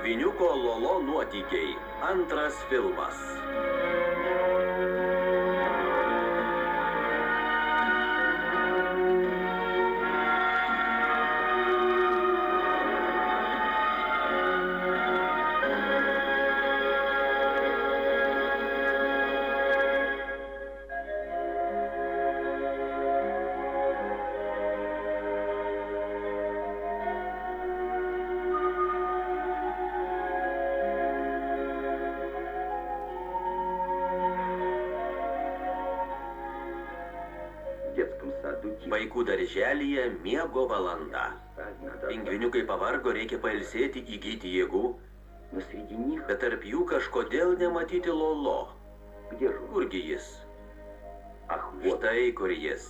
Pingviniuko Lolo nuotykiai. Antras filmas. Vaikų darželyje miego valanda. Pingviniukai pavargo, reikia pailsėti, įgyti jėgų, bet tarp jų kažkodėl nematyti Lolo. Kurgi jis? Štai kur jis.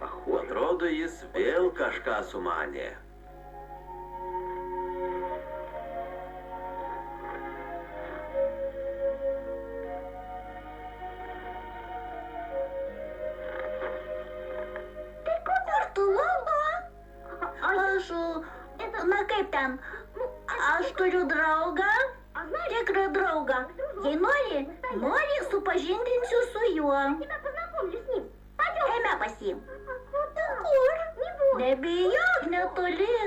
Atrodo, jis vėl kažką sumanė. Na kaip ten, aš turiu draugą, tikrą draugą. Jei nori, supažindinsiu su juo. Eime pas jį. Kur? Nebijok, netoli.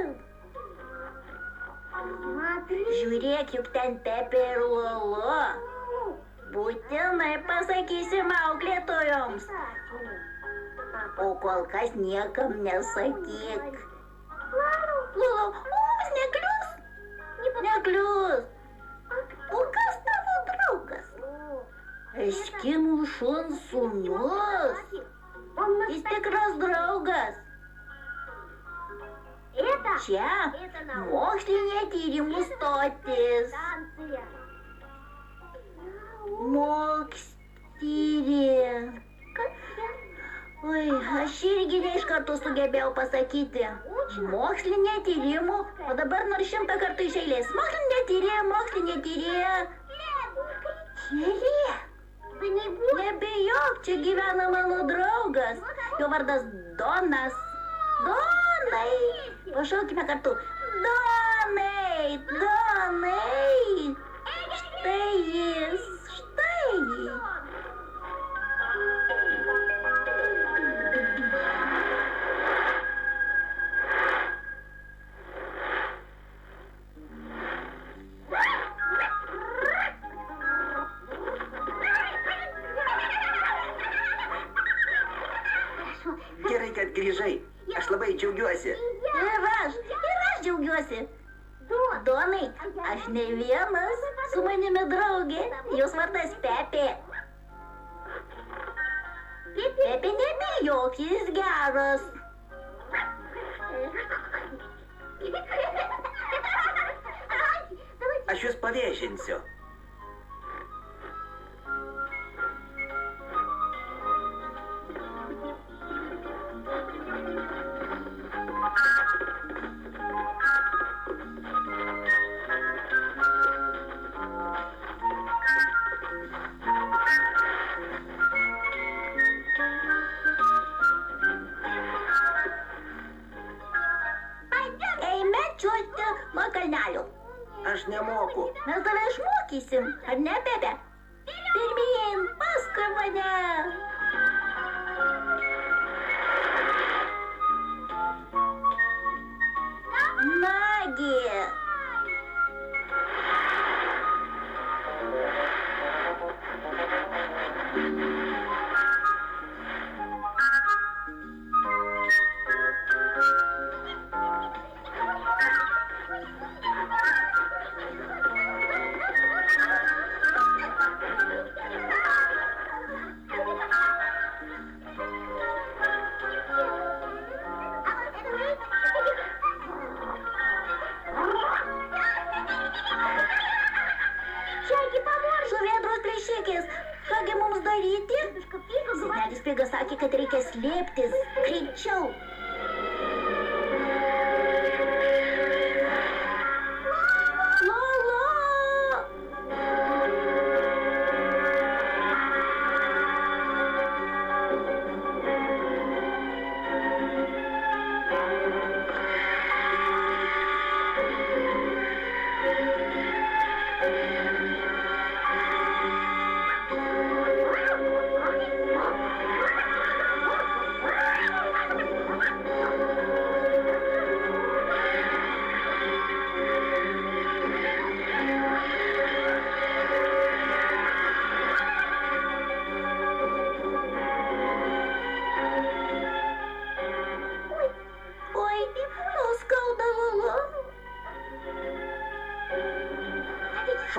Žiūrėk, juk ten Pepė ir Lolo. Būtinai pasakysim auklėtojoms. O kol kas niekam nesakyk. Lolo, mums neklius? Neklius. O kas tavo draugas? Eskimų šuns sūnus. Jis tikras draugas. Čia mokslinė tyrimų stotis. Oi, aš irgi ne iš karto sugebėjau pasakyti. Mokslinė tyrimų, o dabar nors 100 kartų iš eilės. Mokslinė tyrė. Nebijok, čia gyvena mano draugas. Jo vardas Donas. Donai. Pašaukime kartu. Donai. Štai jis. Gerai, kad grįžai. Aš labai džiaugiuosi. Ir aš džiaugiuosi. Donai, aš ne vienas, su manimi draugė. Jos vardas Pepė. Pepė, nebijok, jis geras. Aš jūs paviešinsiu. Aš nemoku. Mes tave išmokysim, ar ne, Pepė? Pirmyn, paskui mane. Nagi. Kągi mums daryti? Senelis Pigas sakė, kad reikia slėptis. Greičiau. Lolo!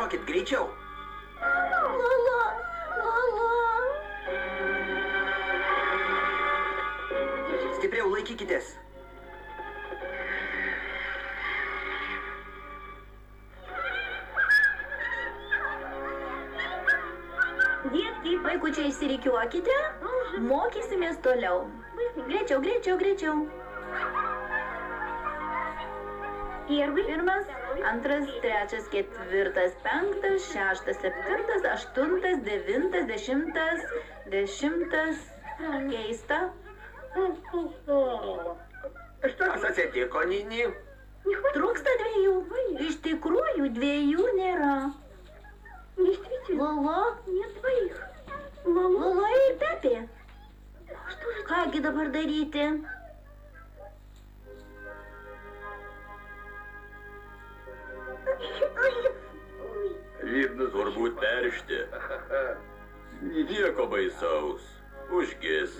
Šokit greičiau. Lolo, Lolo. Stipriau laikykitės. Dietki, vaikučiai, išsirikiuokite. Mokysimės toliau. Greičiau, greičiau, greičiau. Pirmas, antras, trečias, ketvirtas, penktas, šeštas, septintas, aštuntas, devintas, dešimtas. Keista. Kas atsitiko, Nini? Trūksta 2. Iš tikrųjų 2 nėra. Lolo? Lolo ir Pepė. Kągi dabar daryti? Lygnas turbūt peršti. Nieko baisaus. Užgis.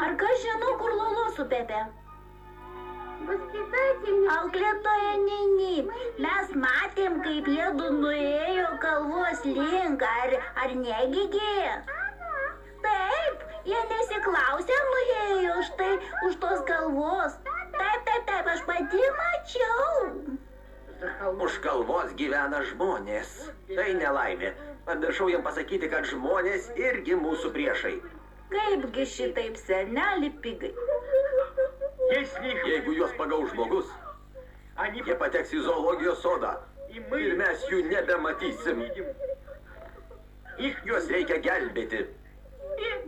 Ar kas žino, kur Lolo su Pepe? Auklėtoja Nini, mes matėm, kaip jiedu nuėjo kalvos link, ar negigė? Taip, jie nesiklausė, nuėjo štai už tos kalvos. Taip, aš pati mačiau. Už kalvos gyvena žmonės. Tai nelaimė. Pamiršau jam pasakyti, kad žmonės irgi mūsų priešai. Kaipgi šitaip, seneli pigai? Jeigu juos pagaus žmogus, jie pateks į zoologijos sodą ir mes jų nebematysim. Juos reikia gelbėti.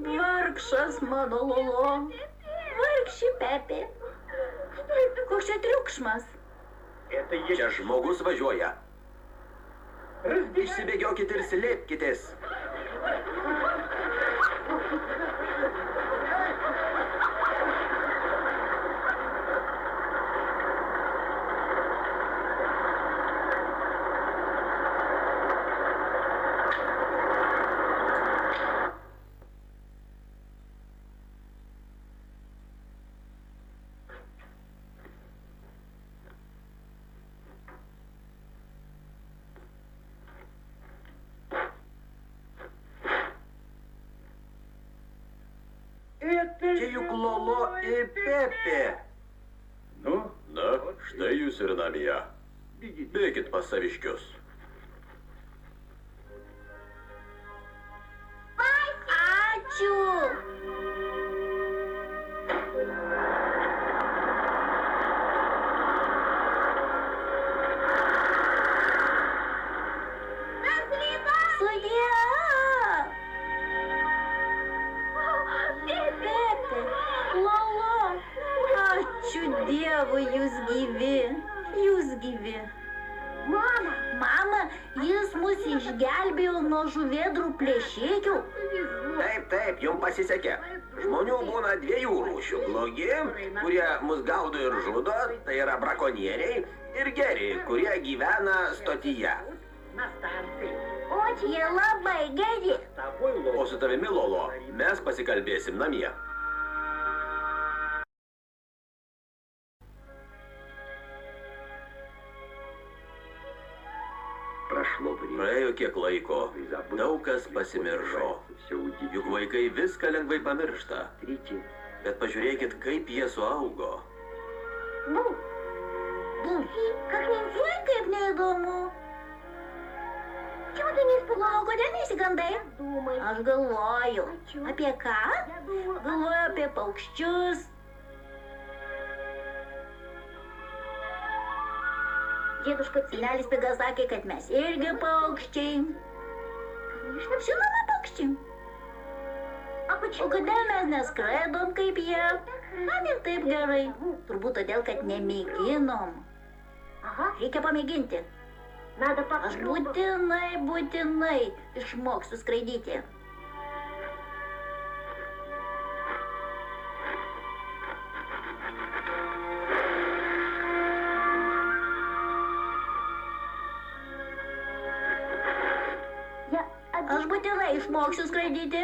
Vargšas mano Lolo. Vargši Pepė. Koks čia triukšmas? Čia žmogus važiuoja. Išsibėgiokit ir slėpkitės. Čia juk Lolo ir Pepė. Na, štai jūs ir namie. Bėkit pas saviškius. Ačiū. Sudie. Pepė, Lolo. Ačiū Dievui, jūs gyvi. Mama, jis mus išgelbėjo nuo žuvėdrų plėšikų. Taip, jums pasisekė. Žmonių būna 2 rūšių. Blogi, kurie mus gaudo ir žudo, tai yra brakonieriai, ir geri, kurie gyvena stotyje. Jie labai geri. O su tavimi, Lolo, mes pasikalbėsim namie. Praėjo kiek laiko, daug kas pasimiršo. Juk vaikai viską lengvai pamiršta. Bet pažiūrėkit, kaip jie suaugo. Oi, kaip neįdomu. Lolo, kodėl neįsigandai? Aš galvoju. Apie ką? Galvoju apie paukščius. Senelis Pigas sakė, kad mes irgi paukščiai. Žinoma, paukščiai. O kodėl mes neskraidom kaip jie? Man ir taip gerai. Turbūt todėl, kad nemėginom. Reikia pamėginti. Aš būtinai išmoksiu skraidyti. Aš būtinai išmoksiu skraidyti.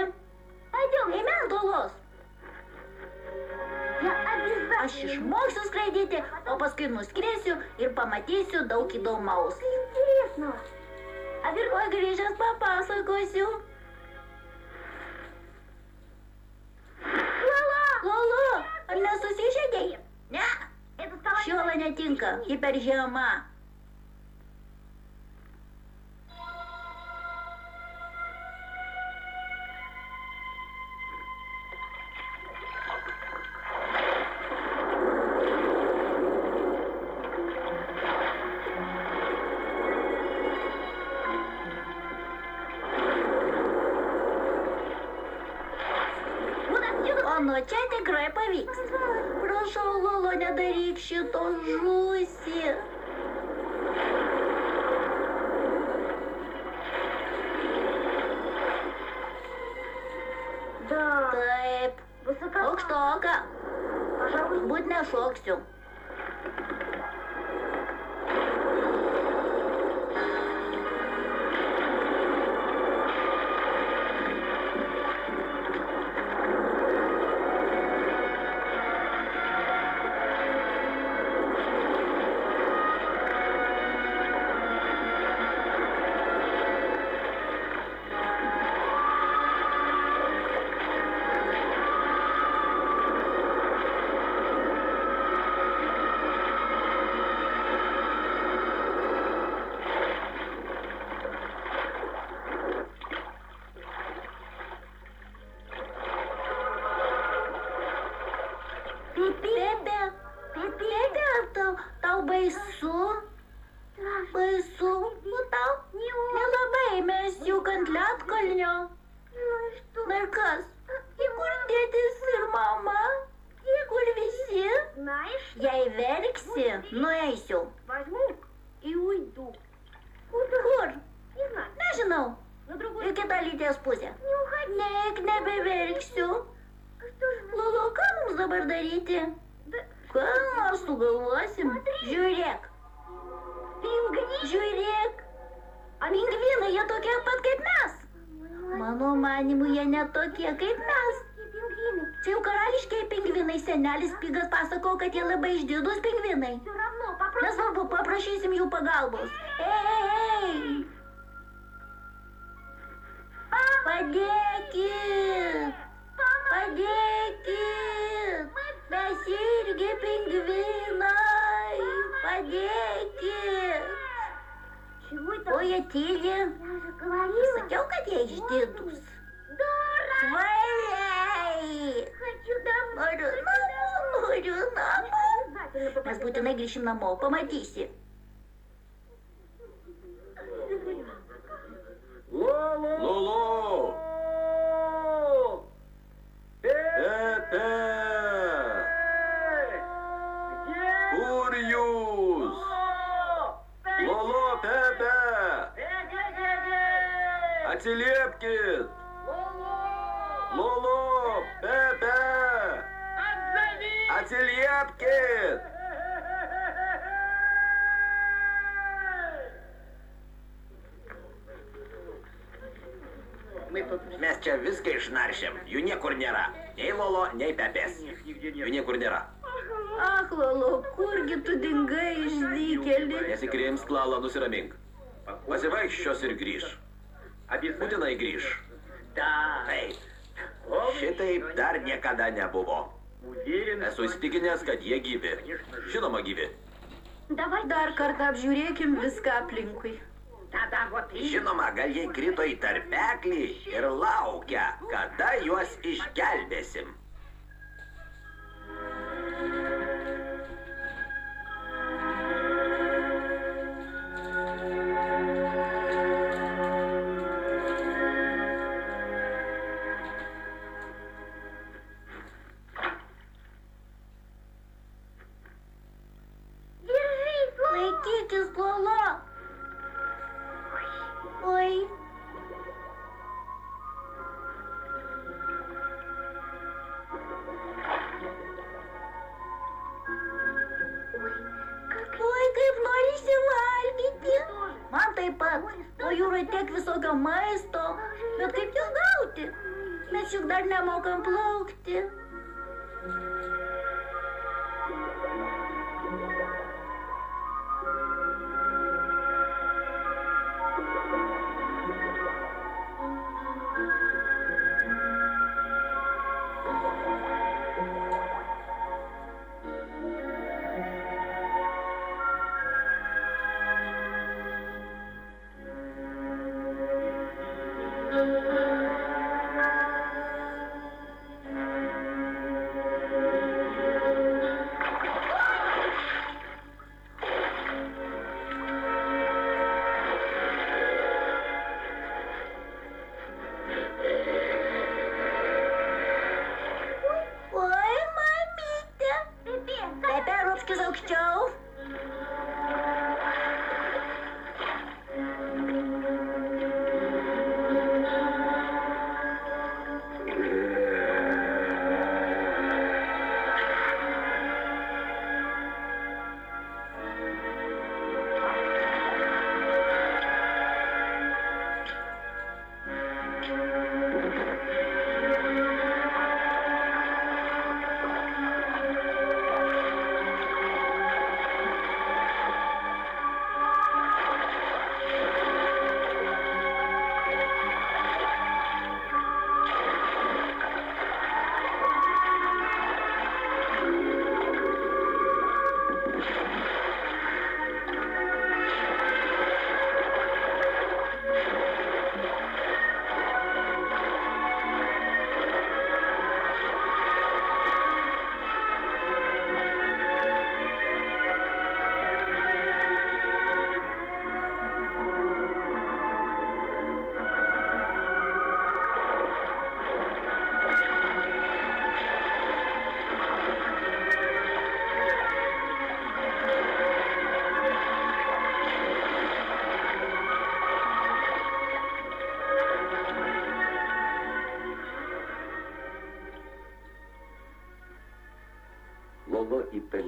Eime ant uolos. aš išmoksiu skraidyti, o paskui nuskrėsiu ir pamatysiu daug įdomaus. O grįžęs papasakosiu. Lolo, ar nesusižeidei? Ne, šiola netinka, ji per žema. O čia tikrai pavyks. Prašau, Lolo, nedaryk šito, žūsi. Taip, aukštoka. Būt nešoksiu. Tau baisu? Baisu? Tau nelabai, mes juk ant ledkalnio. Na ir kas? Kur tėtis ir mama? Kur visi? Jei verksi, nueisiu. Kur? Nežinau. Į kitą lyties pusę. Neik, nebeverksiu. Lolo, ką mums dabar daryti? Ką nors sugalvosim? Žiūrėk. Žiūrėk. Pingvinai, jie tokie pat kaip mes. Mano manimu, jie netokie kaip mes. Čia jau karališkiai pingvinai. Senelis Pigas pasako, kad jie labai išdidūs pingvinai. Nesvarbu, paprašysim jų pagalbos. Ei! Padėkit! Padėkit! Mes irgi pingvinai! Padėkit! O jie tyli. Sakiau, kad jie išdidūs. Svaliai! Noriu namo. Mes būtinai grįšim namo, pamatysi. Lolo! Pepe! Kur jūs? Lolo, Pepe! Atsiliepkit! Lolo, Pepe! Atsiliepkit! Mes čia viską išnaršėm. Jų niekur nėra. Nei Lolo, nei Pepės. Jų niekur nėra. Ach, Lolo, kurgi tu dingai, išdykėli? Nesikrimsk, Lala, nusiramink. Pasivaikščios ir grįž. Būtinai grįž. Taip. Šitaip dar niekada nebuvo. Esu įsitikinęs, kad jie gyvi. Žinoma, gyvi. Dar kartą apžiūrėkim viską aplinkui. Žinoma, gal jie krito į tarpeklį ir laukia, kada juos išgelbėsim. Laikykis, Lolo. Oi. Oi, kaip norisi valgyti. Man taip pat. O jūroje tiek visokio maisto. Bet kaip jų gauti? Mes juk dar nemokam plaukti. Pepė, ropškis aukščiau.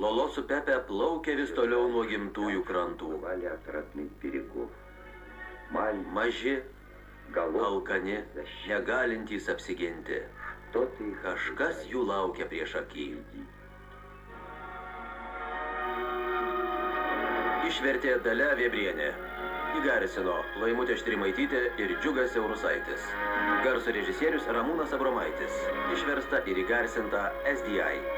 Lolo su Pepe plaukė vis toliau nuo gimtųjų krantų. Maži, alkani, negalintys apsiginti. Kažkas jų laukia prieš akį. Išvertė Dalia Vėbrienė. Įgarsino Laimutė Štrimaitytė ir Džiugas Eurusaitis. Garso režisierius Ramūnas Abromaitis. Išversta ir įgarsinta SDI.